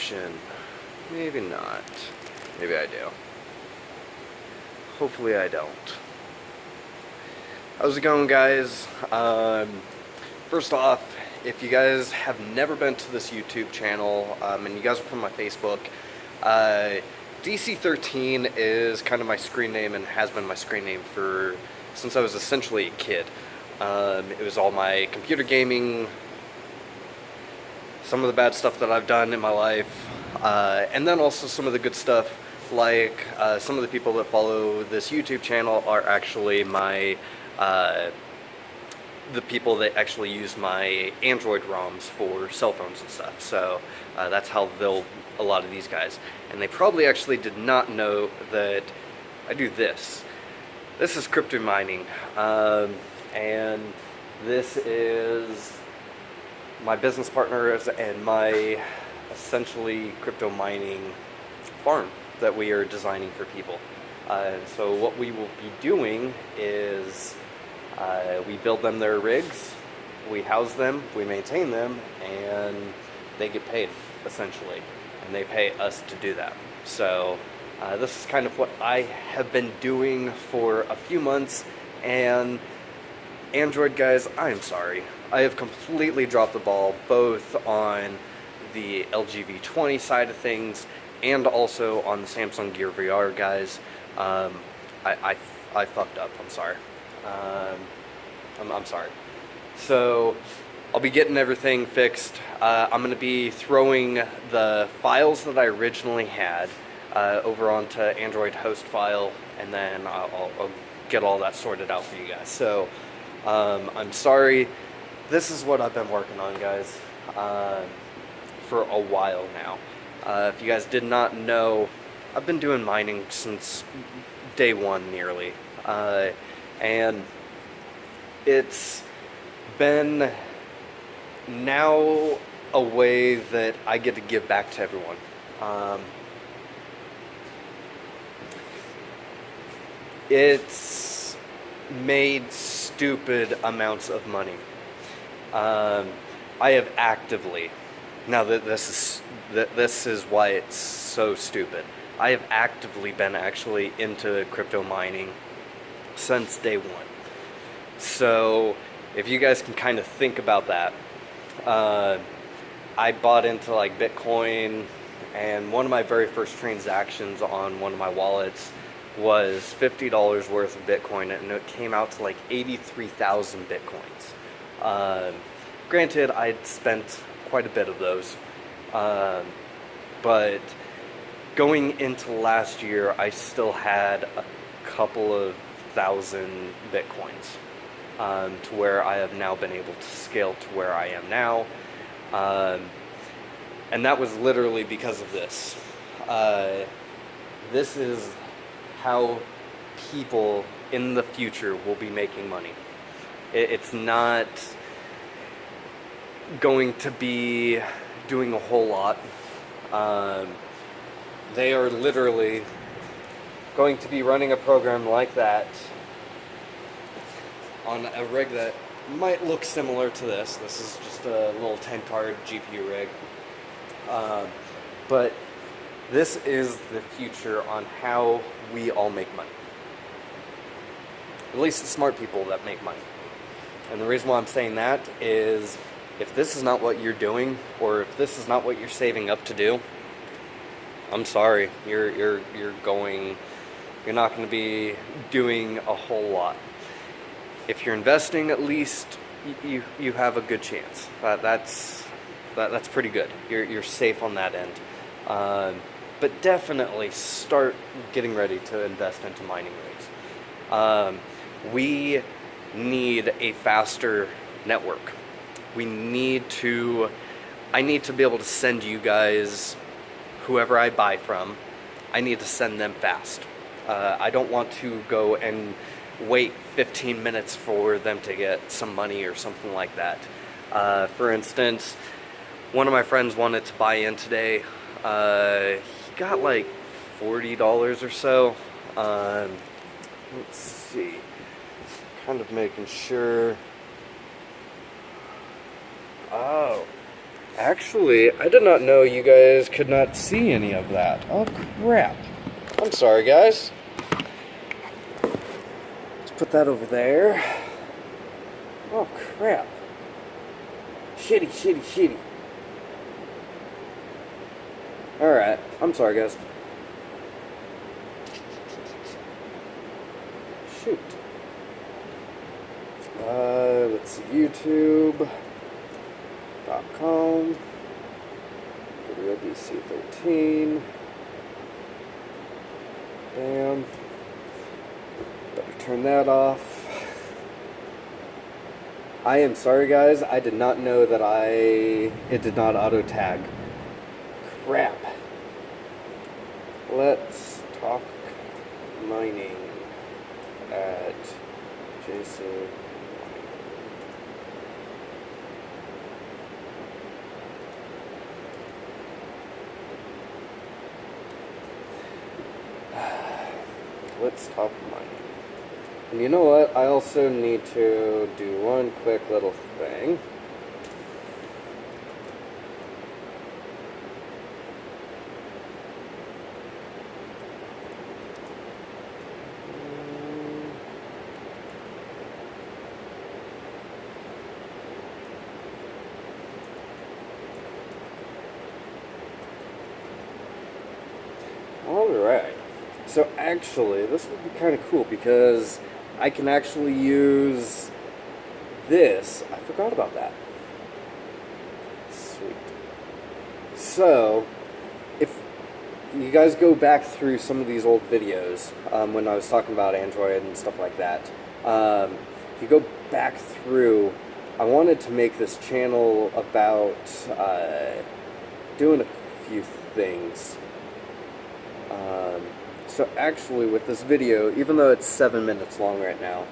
introduction. Maybe not. Maybe I do. Hopefully I don't. How's it going, guys? First off, if you guys have never been to this YouTube channel, and you guys are from my Facebook, DC13 is kind of my screen name and has been my screen name since I was essentially a kid. It was all my computer gaming, some of the bad stuff that I've done in my life, and then also some of the good stuff, like some of the people that follow this YouTube channel are actually the people that actually use my Android ROMs for cell phones and stuff. So that's how a lot of these guys. And they probably actually did not know that I do this. This is crypto mining. And this is my business partners and my essentially crypto mining farm that we are designing for people. And so what we will be doing is we build them their rigs, we house them, we maintain them, and they get paid, essentially. And they pay us to do that. So this is kind of what I have been doing for a few months, and Android guys, I am sorry. I have completely dropped the ball, both on the LG V20 side of things, and also on the Samsung Gear VR, guys. I fucked up, I'm sorry. I'm sorry. So I'll be getting everything fixed. I'm going to be throwing the files that I originally had over onto Android host file, and then I'll get all that sorted out for you guys. So I'm sorry. This is what I've been working on, guys, for a while now. If you guys did not know, I've been doing mining since day one, nearly. And it's been now a way that I get to give back to everyone. It's made stupid amounts of money. I have actively, now that this is why it's so stupid. I have actively been actually into crypto mining since day one. So if you guys can kind of think about that, I bought into like Bitcoin, and one of my very first transactions on one of my wallets was $50 worth of Bitcoin, and it came out to like 83,000 Bitcoins. Granted, I'd spent quite a bit of those, but going into last year, I still had a couple of thousand Bitcoins, to where I have now been able to scale to where I am now, and that was literally because of this. This is how people in the future will be making money. It's not going to be doing a whole lot. They are literally going to be running a program like that on a rig that might look similar to this. This is just a little 10-card GPU rig. But this is the future on how we all make money. At least the smart people that make money. And the reason why I'm saying that is, if this is not what you're doing, or if this is not what you're saving up to do, I'm sorry, you're not going to be doing a whole lot. If you're investing, at least you have a good chance. That's pretty good. You're safe on that end. But definitely start getting ready to invest into mining rigs. We need a faster network. I need to be able to send you guys, whoever I buy from, I need to send them fast. I don't want to go and wait 15 minutes for them to get some money or something like that. For instance, one of my friends wanted to buy in today. He got like $40 or so. Let's see. Kind of making sure. Oh, Actually, I did not know you guys could not see any of that. Oh, crap. I'm sorry, guys. Let's put that over there. Oh, crap. Shitty, shitty, shitty. Alright, I'm sorry, guys. Shoot. Let's see, YouTube.com. Video DC13. Bam. Better turn that off. I am sorry, guys. I did not know that it did not auto tag. Crap. Let's talk mining at Jason. Let's talk mining. And you know what? I also need to do one quick little thing. Alright. So actually, this would be kind of cool because I can actually use this. I forgot about that. Sweet. So, if you guys go back through some of these old videos, when I was talking about Android and stuff like that, if you go back through, I wanted to make this channel about doing a few things. So actually with this video, even though it's 7 minutes long right now,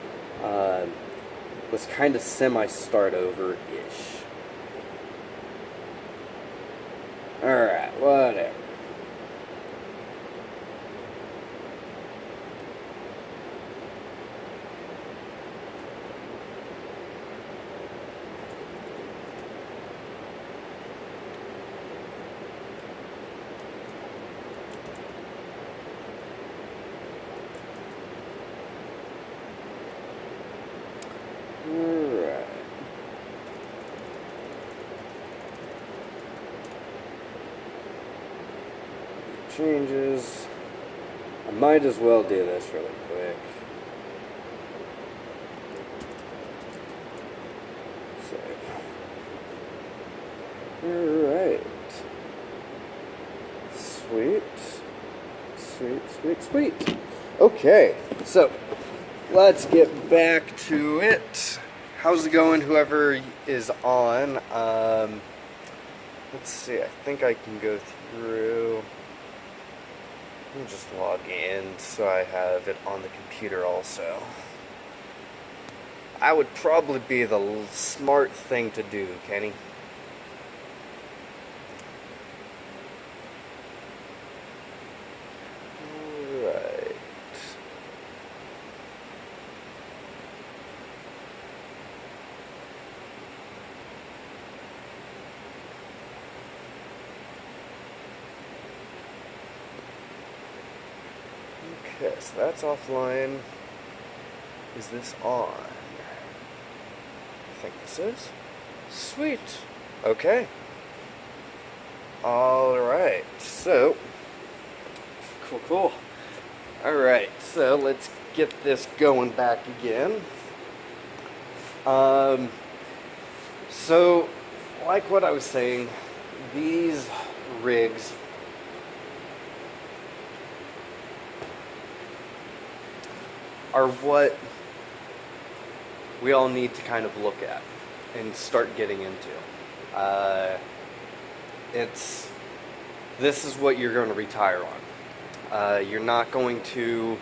was kind of semi-start over-ish. Alright, whatever. Alright. Changes. I might as well do this really quick. Save. Alright. Sweet. Sweet, sweet, sweet. Okay, so let's get back to it. How's it going, whoever is on? Let's see, I think I can go through. Let me just log in so I have it on the computer also. I would probably be the smart thing to do, Kenny. Alright. Okay, so that's offline. Is this on? I think this is. Sweet. Okay. Alright, so. Cool. Alright, so let's get this going back again. So, like what I was saying, these rigs are what we all need to kind of look at and start getting into. This is what you're going to retire on. You're not going to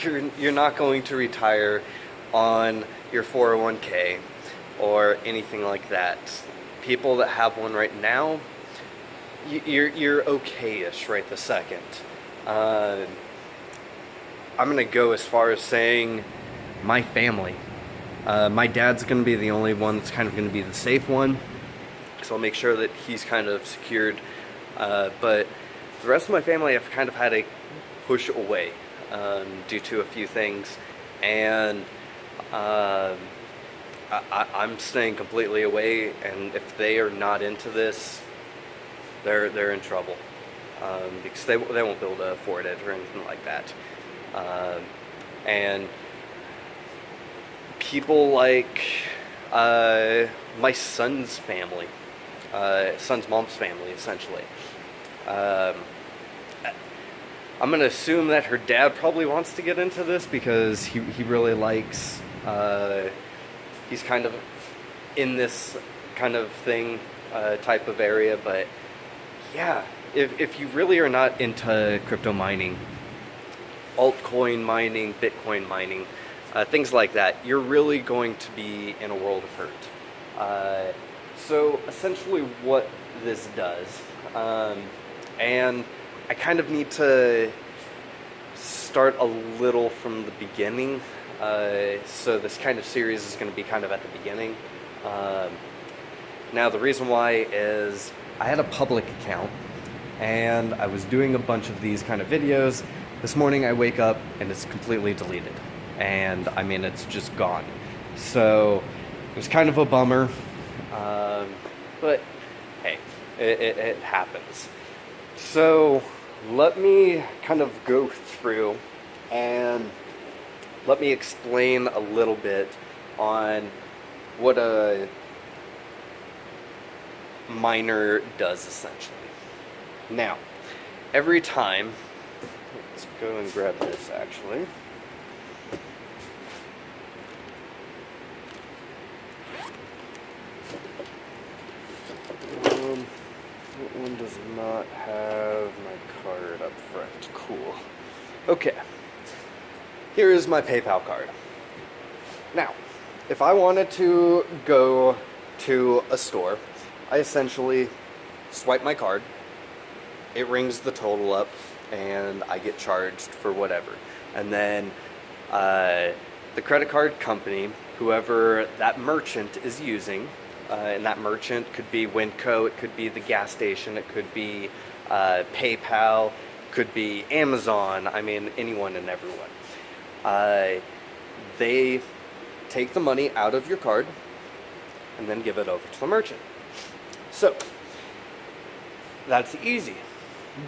you're not going to retire on your 401k or anything like that. People that have one right now, you're okay-ish right this second. I'm gonna go as far as saying my family. My dad's gonna be the only one that's kind of gonna be the safe one, because so I'll make sure that he's kind of secured. But the rest of my family I've kind of had to push away due to a few things, and I'm staying completely away. And if they are not into this, they're in trouble, because they won't be able to afford it or anything like that. And people like my son's family, son's mom's family, essentially. I'm gonna assume that her dad probably wants to get into this because he really likes, he's kind of in this kind of thing, type of area. But yeah, if you really are not into crypto mining, altcoin mining, Bitcoin mining, things like that, you're really going to be in a world of hurt. So essentially what this does, and I kind of need to start a little from the beginning, so this kind of series is going to be kind of at the beginning. Now the reason why is I had a public account and I was doing a bunch of these kind of videos. This morning I wake up and it's completely deleted, and I mean it's just gone. So it was kind of a bummer, but hey, it happens. So let me kind of go through and let me explain a little bit on what a miner does essentially. Now, every time, let's go and grab this actually. That one does not have my card up front. Cool. Okay. Here is my PayPal card. Now, if I wanted to go to a store, I essentially swipe my card, it rings the total up, and I get charged for whatever. And then the credit card company, whoever that merchant is using, and that merchant could be Winco, it could be the gas station, it could be PayPal, could be Amazon, I mean anyone and everyone. They take the money out of your card and then give it over to the merchant. So that's easy,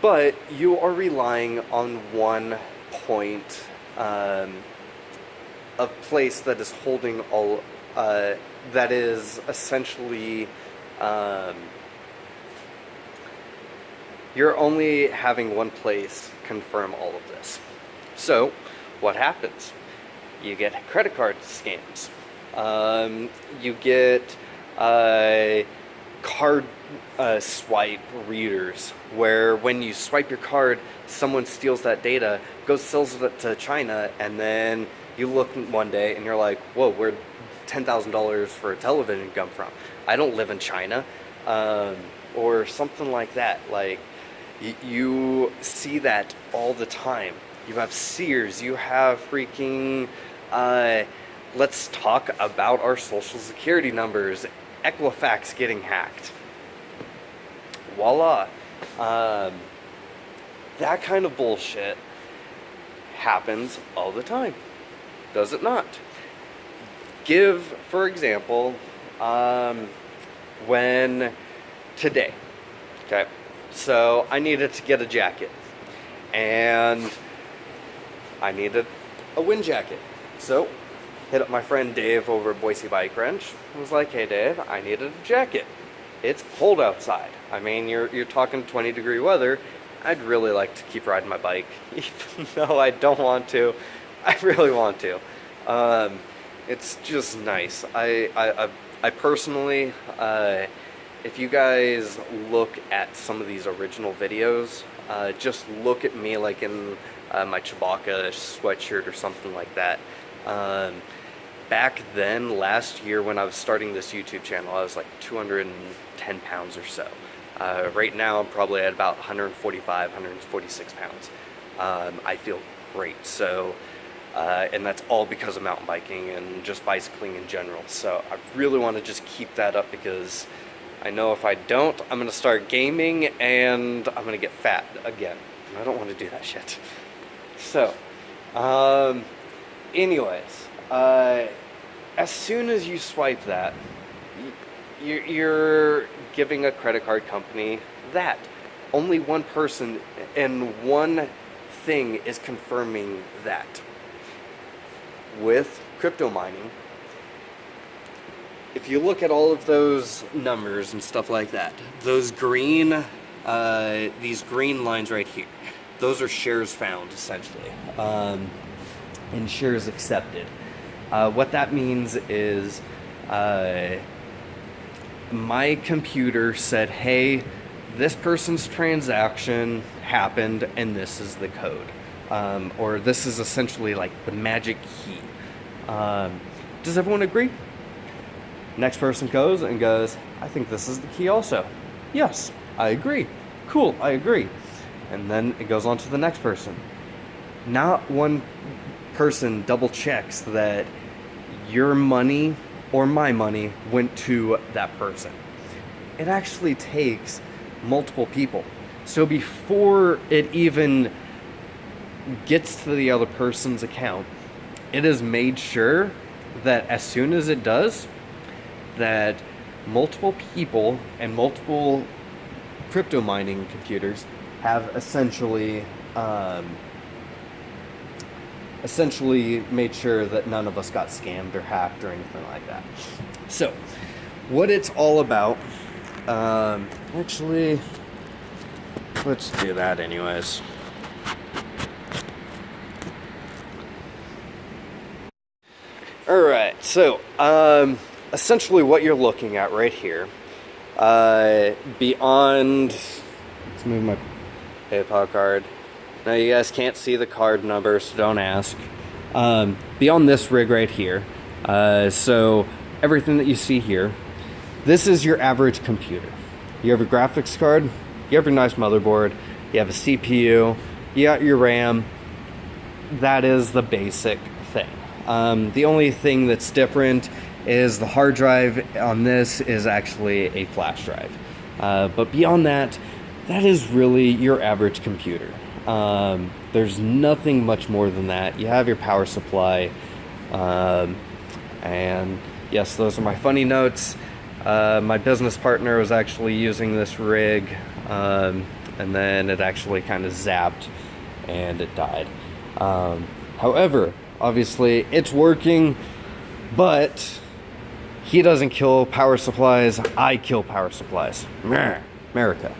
but you are relying on one point of place that is holding all, that is essentially, you're only having one place confirm all of this. So what happens? You get credit card scams. You get card swipe readers, where when you swipe your card, someone steals that data, goes sells it to China, and then you look one day and you're like, whoa, where'd $10,000 for a television come from? I don't live in China. Or something like that. Like, you see that all the time. You have Sears, you have freaking, let's talk about our social security numbers, Equifax getting hacked. Voila. That kind of bullshit happens all the time, does it not? Give, for example, when today, okay, so I needed to get a jacket, and I needed a wind jacket. So hit up my friend Dave over at Boise Bike Wrench. I was like, hey Dave, I needed a jacket. It's cold outside. I mean, you're talking 20-degree weather. I'd really like to keep riding my bike, even though I don't want to. I really want to. It's just nice. I personally, if you guys look at some of these original videos, just look at me like in my Chewbacca sweatshirt or something like that. Back then, last year when I was starting this YouTube channel, I was like 210 pounds or so. Right now, I'm probably at about 145, 146 pounds. I feel great. So, and that's all because of mountain biking and just bicycling in general. So I really want to just keep that up because I know if I don't, I'm gonna start gaming and I'm gonna get fat again. And I don't want to do that shit. So, anyways, as soon as you swipe that, you're giving a credit card company that. Only one person and one thing is confirming that. With crypto mining, if you look at all of those numbers and stuff like that, those green, these green lines right here, those are shares found, essentially, and shares accepted. What that means is my computer said, hey, this person's transaction happened and this is the code. Or this is essentially like the magic key. Does everyone agree? Next person goes and goes, I think this is the key also. Yes, I agree. Cool, I agree. And then it goes on to the next person. Not one person double checks that your money or my money went to that person. It actually takes multiple people. So before it even gets to the other person's account, it is made sure that as soon as it does, that multiple people and multiple crypto mining computers have essentially made sure that none of us got scammed or hacked or anything like that. So, what it's all about, actually, let's do that anyways. Alright, so, essentially what you're looking at right here, beyond, let's move my PayPal card. Now you guys can't see the card number, so don't ask. Beyond this rig right here, so everything that you see here, this is your average computer. You have a graphics card, you have your nice motherboard, you have a CPU, you got your RAM. That is the basic thing. The only thing that's different is the hard drive on this is actually a flash drive. But beyond that, that is really your average computer. There's nothing much more than that. You have your power supply, and yes, those are my funny notes. My business partner was actually using this rig, and then it actually kind of zapped and it died. However, obviously it's working, but he doesn't kill power supplies, I kill power supplies. America.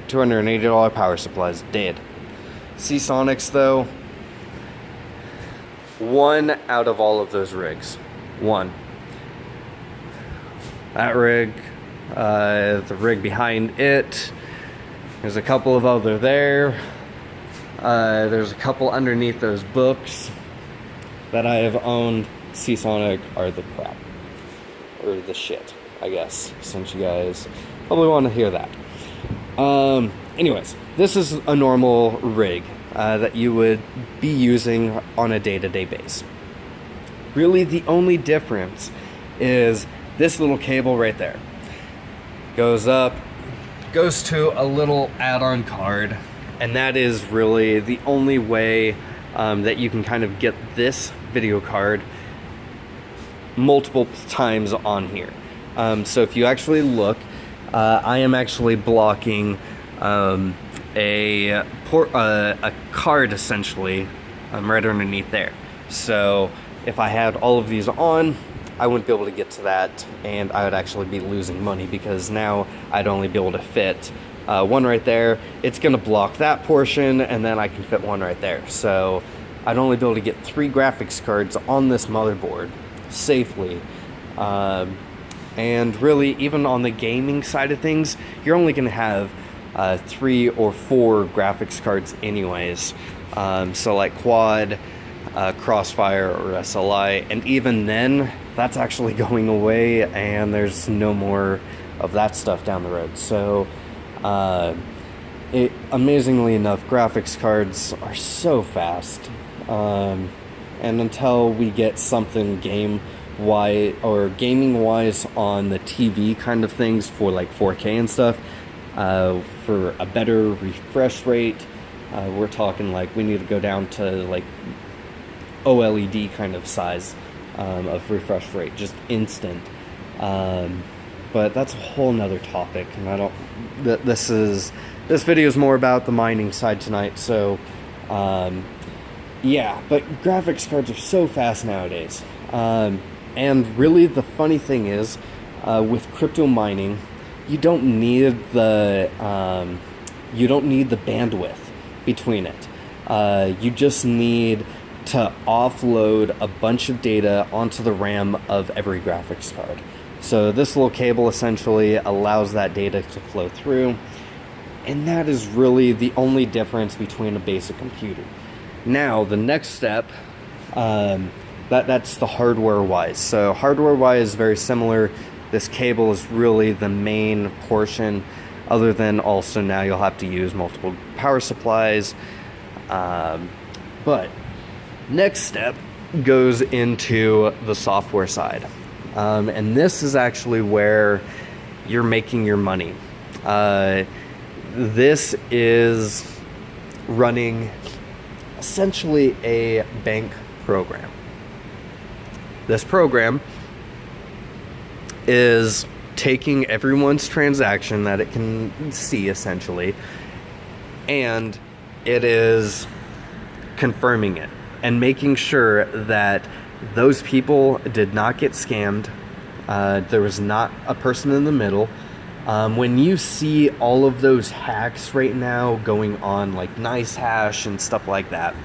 $280 power supplies, dead. Seasonics though, one out of all of those rigs. One. That rig, the rig behind it, there's a couple of other there. There's a couple underneath those books that I have owned. Seasonic are the crap. Or the shit, I guess, since you guys probably want to hear that. Anyways, this is a normal rig that you would be using on a day-to-day basis. Really, the only difference is this little cable right there. Goes up, goes to a little add-on card, and that is really the only way that you can kind of get this video card multiple times on here. So if you actually look, I am actually blocking a card essentially right underneath there. So if I had all of these on, I wouldn't be able to get to that, and I would actually be losing money because now I'd only be able to fit one right there. It's going to block that portion, and then I can fit one right there. So I'd only be able to get 3 graphics cards on this motherboard safely. And really, even on the gaming side of things, you're only going to have 3 or 4 graphics cards anyways. So like Quad, Crossfire, or SLI, and even then, that's actually going away, and there's no more of that stuff down the road. So, amazingly enough, graphics cards are so fast. And until we get something game gaming wise on the TV kind of things for like 4K and stuff, for a better refresh rate, we're talking like we need to go down to like OLED kind of size of refresh rate, just instant. But that's a whole nother topic, and I don't. This video is more about the mining side tonight, so yeah. But graphics cards are so fast nowadays, and really the funny thing is, with crypto mining, you don't need the bandwidth between it. You just need to offload a bunch of data onto the RAM of every graphics card. So this little cable essentially allows that data to flow through, and that is really the only difference between a basic computer. Now, the next step, that's the hardware-wise. So hardware-wise is very similar. This cable is really the main portion, other than also now you'll have to use multiple power supplies. But next step goes into the software side. And this is actually where you're making your money. This is running essentially a bank program. This program is taking everyone's transaction that it can see essentially, and it is confirming it and making sure that those people did not get scammed. There was not a person in the middle. When you see all of those hacks right now going on, like NiceHash and stuff like that,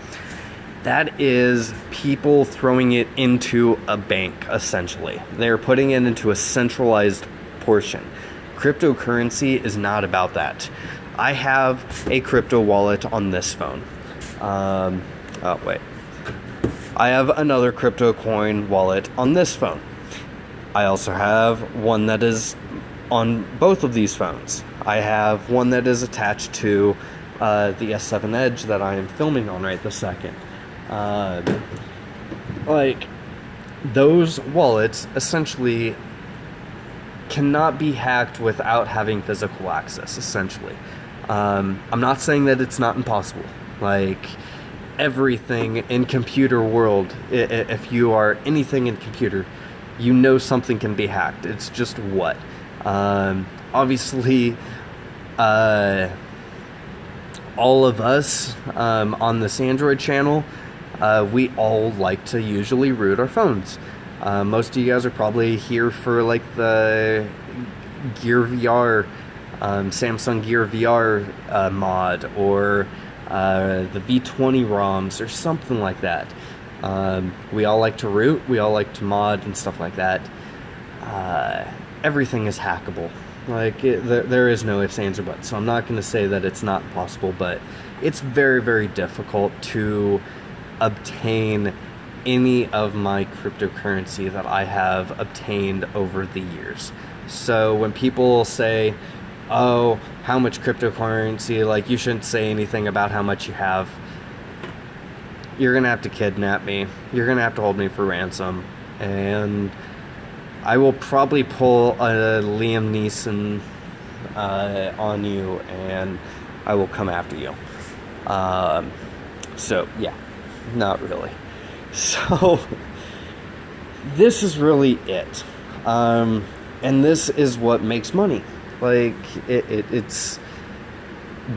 that is people throwing it into a bank, essentially. They're putting it into a centralized portion. Cryptocurrency is not about that. I have a crypto wallet on this phone. I have another crypto coin wallet on this phone. I also have one that is on both of these phones. I have one that is attached to the S7 Edge that I am filming on right this second. Like, those wallets essentially cannot be hacked without having physical access, essentially. I'm not saying that it's not impossible. Like, everything in computer world, if you are anything in computer, you know something can be hacked. It's just what. Obviously, all of us on this Android channel, we all like to usually root our phones. Most of you guys are probably here for like the Gear VR, Samsung Gear VR mod, or the V20 ROMs or something like that. We all like to root, we all like to mod and stuff like that. Everything is hackable. Like, there is no ifs, ands, or buts. So I'm not going to say that it's not possible, but it's very, very difficult to obtain any of my cryptocurrency that I have obtained over the years. So when people say, oh, how much cryptocurrency, like, you shouldn't say anything about how much you have, you're gonna have to kidnap me, you're gonna have to hold me for ransom, and I will probably pull a Liam Neeson on you, and I will come after you. So yeah, not really. So this is really it, and this is what makes money. Like, it's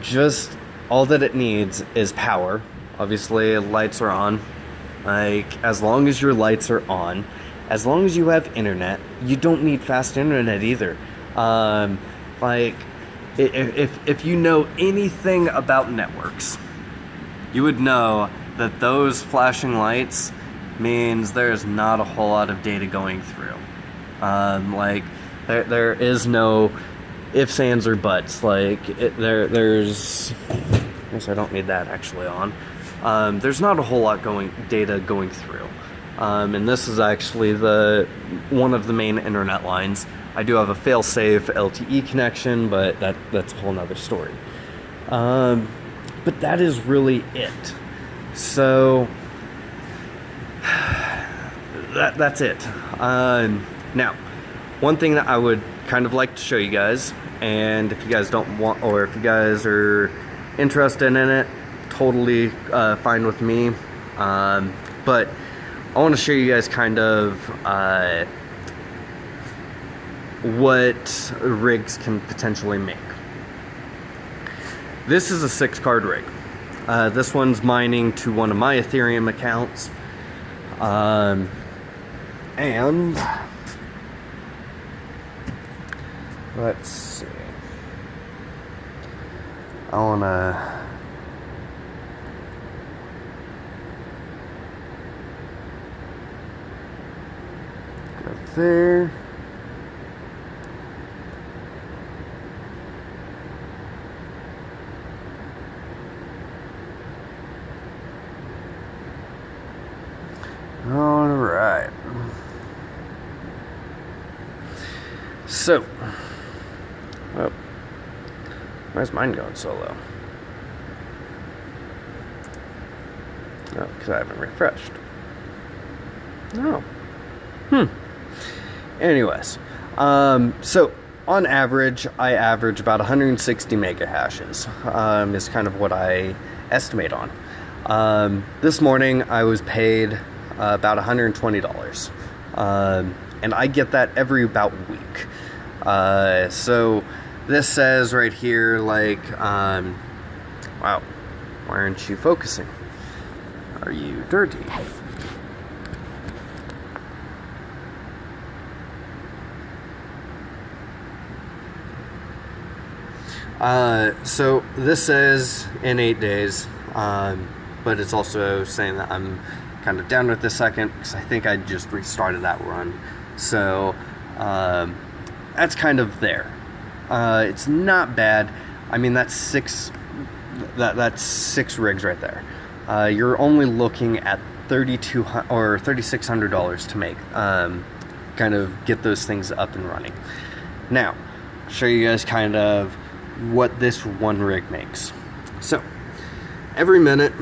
just, all that it needs is power. Obviously, lights are on. Like, as long as your lights are on, as long as you have internet, you don't need fast internet either. Like, if you know anything about networks, you would know that those flashing lights means there's not a whole lot of data going through. Like, there is no ifs, ands, or buts. Like, there's, I guess I don't need that actually on. There's not a whole lot data going through. And this is actually one of the main internet lines. I do have a fail-safe LTE connection, but that's a whole nother story. But that is really it. So that's it. Now, one thing that I would kind of like to show you guys, and if you guys don't want, or if you guys are interested in it, totally fine with me. But I want to show you guys kind of what rigs can potentially make. This is a 6-card rig. This one's mining to one of my Ethereum accounts. And let's see. I wanna go there. All right. So, oh, where's mine going so low? Oh, because I haven't refreshed. No. Anyways, so on average, I average about 160 mega hashes. Is kind of what I estimate on. This morning, I was paid about $120. And I get that every about week. So this says right here, like, wow, why aren't you focusing? Are you dirty? So this says in 8 days, but it's also saying that I'm kind of down with this second because I think I just restarted that run. So that's kind of there. It's not bad. I mean, that's six rigs right there. You're only looking at $3,200 or $3,600 to make, kind of get those things up and running. Now, I'll show you guys kind of what this one rig makes. So every minute,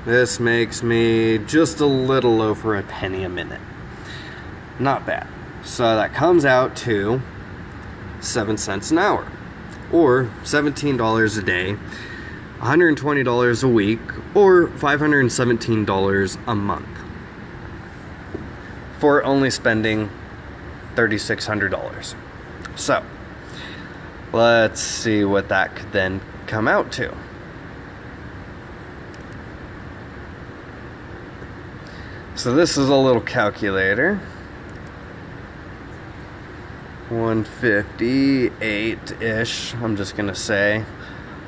this makes me just a little over a penny a minute. Not bad. So that comes out to 7 cents an hour, or $17 a day, $120 a week, or $517 a month, for only spending $3,600. So let's see what that could then come out to. So this is a little calculator. 158-ish, I'm just gonna say.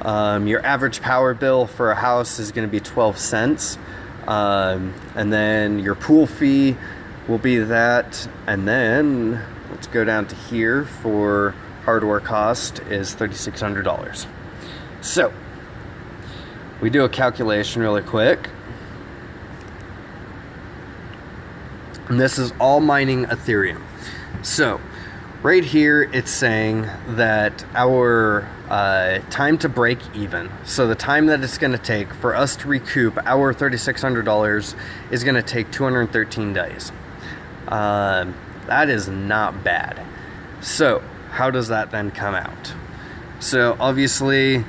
Your average power bill for a house is gonna be 12 cents. And then your pool fee will be that. And then let's go down to here for hardware cost is $3,600. So we do a calculation really quick. And this is all mining Ethereum. So right here, it's saying that our time to break even, so the time that it's going to take for us to recoup our $3,600 is going to take 213 days. That is not bad. So how does that then come out? So obviously,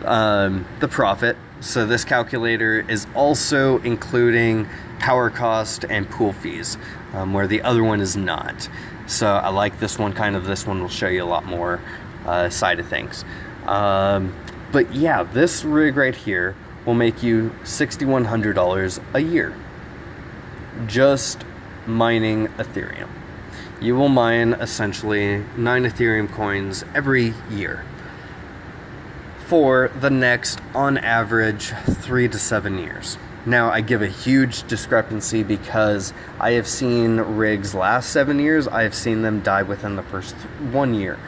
the profit. So this calculator is also including power cost and pool fees, where the other one is not. So I like this one, this one will show you a lot more side of things. But yeah, this rig right here will make you $6,100 a year, just mining Ethereum. You will mine essentially 9 Ethereum coins every year for the next, on average, 3 to 7 years. Now, I give a huge discrepancy because I have seen rigs last 7 years. I have seen them die within the first 1 year.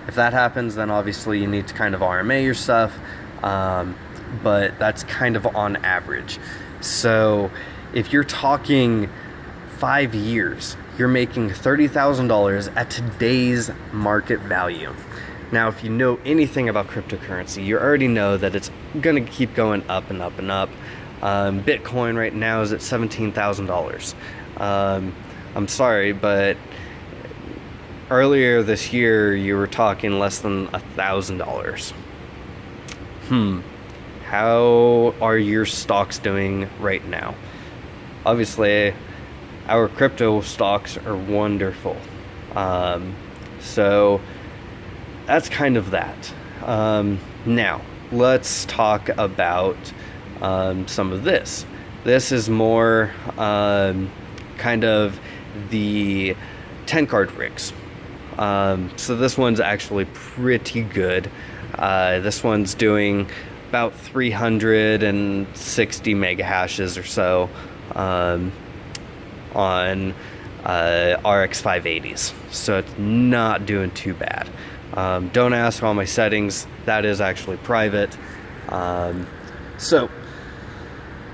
If that happens, then obviously you need to kind of RMA your stuff, but that's kind of on average. So if you're talking 5 years, you're making $30,000 at today's market value. Now, if you know anything about cryptocurrency, you already know that it's going to keep going up and up and up. Bitcoin right now is at $17,000. I'm sorry, but earlier this year you were talking less than $1,000. How are your stocks doing right now? Obviously, our crypto stocks are wonderful. So that's kind of that. Now, let's talk about some of this. This is more kind of the 10 card rigs. So this one's actually pretty good. This one's doing about 360 mega hashes or so on RX 580s. So it's not doing too bad. Don't ask all my settings. That is actually private. So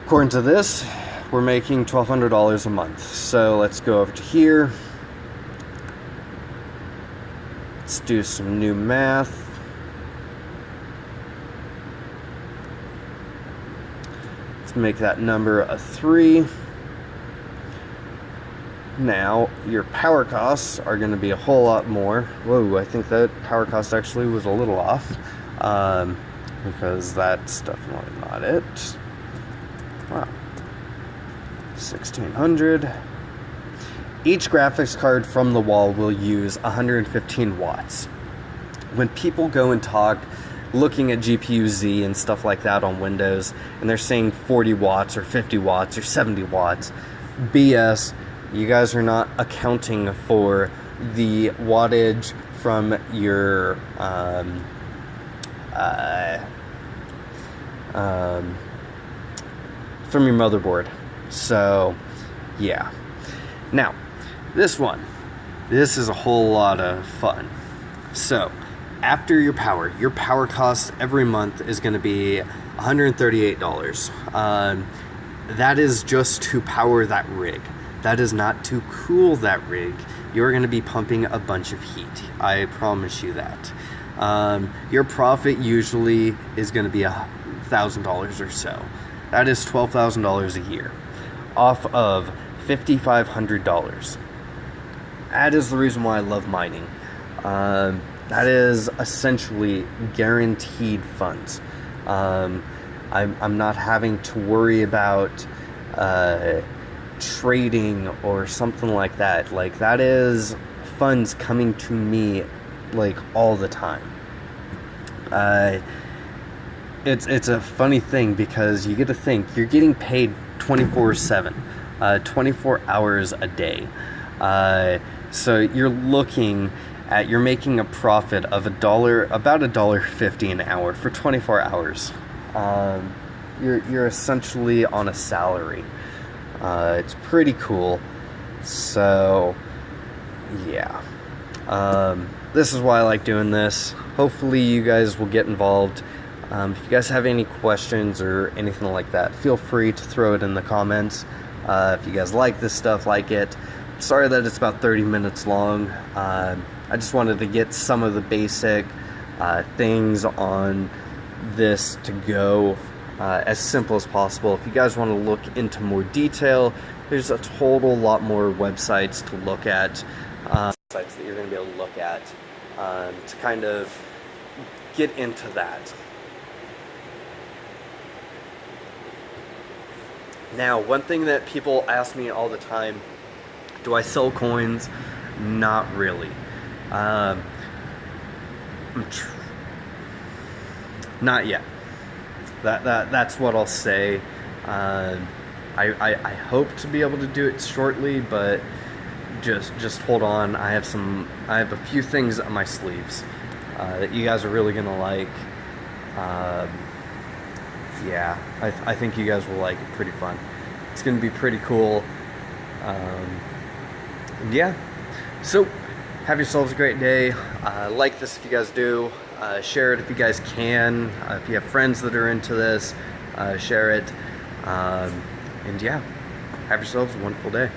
according to this, we're making $1,200 a month. So let's go over to here. Let's do some new math. Let's make that number a 3. Now, your power costs are going to be a whole lot more. Whoa, I think that power cost actually was a little off. Because that's definitely not it. Wow. 1,600. Each graphics card from the wall will use 115 watts. When people go and talk, looking at GPU-Z and stuff like that on Windows, and they're saying 40 watts or 50 watts or 70 watts, BS. You guys are not accounting for the wattage from your motherboard. So yeah. Now this is a whole lot of fun. So after your power cost every month is going to be $138. That is just to power that rig. That is not to cool that rig. You're going to be pumping a bunch of heat. I promise you that. Your profit usually is going to be $1,000 or so. That is $12,000 a year off of $5,500. That is the reason why I love mining. That is essentially guaranteed funds. I'm not having to worry about trading or something like that. Like, that is funds coming to me like all the time. It's a funny thing because you get to think you're getting paid 24/7, 24 hours a day. So you're making a profit of about $1.50 an hour for 24 hours. You're essentially on a salary. It's pretty cool. So yeah, this is why I like doing this. Hopefully you guys will get involved. If you guys have any questions or anything like that, feel free to throw it in the comments. If you guys like this stuff, like it. Sorry that it's about 30 minutes long. I just wanted to get some of the basic things on this to go as simple as possible. If you guys want to look into more detail, there's a total lot more websites to look at, sites that you're going to be able to look at to kind of get into that. Now, one thing that people ask me all the time, do I sell coins? Not really. Not yet. That's what I'll say. I hope to be able to do it shortly, but just hold on. I have a few things up my sleeves that you guys are really gonna like. Yeah, I think you guys will like it. Pretty fun. It's gonna be pretty cool. And yeah, so have yourselves a great day. Like this if you guys do. Share it if you guys can. If you have friends that are into this, share it. And yeah, have yourselves a wonderful day.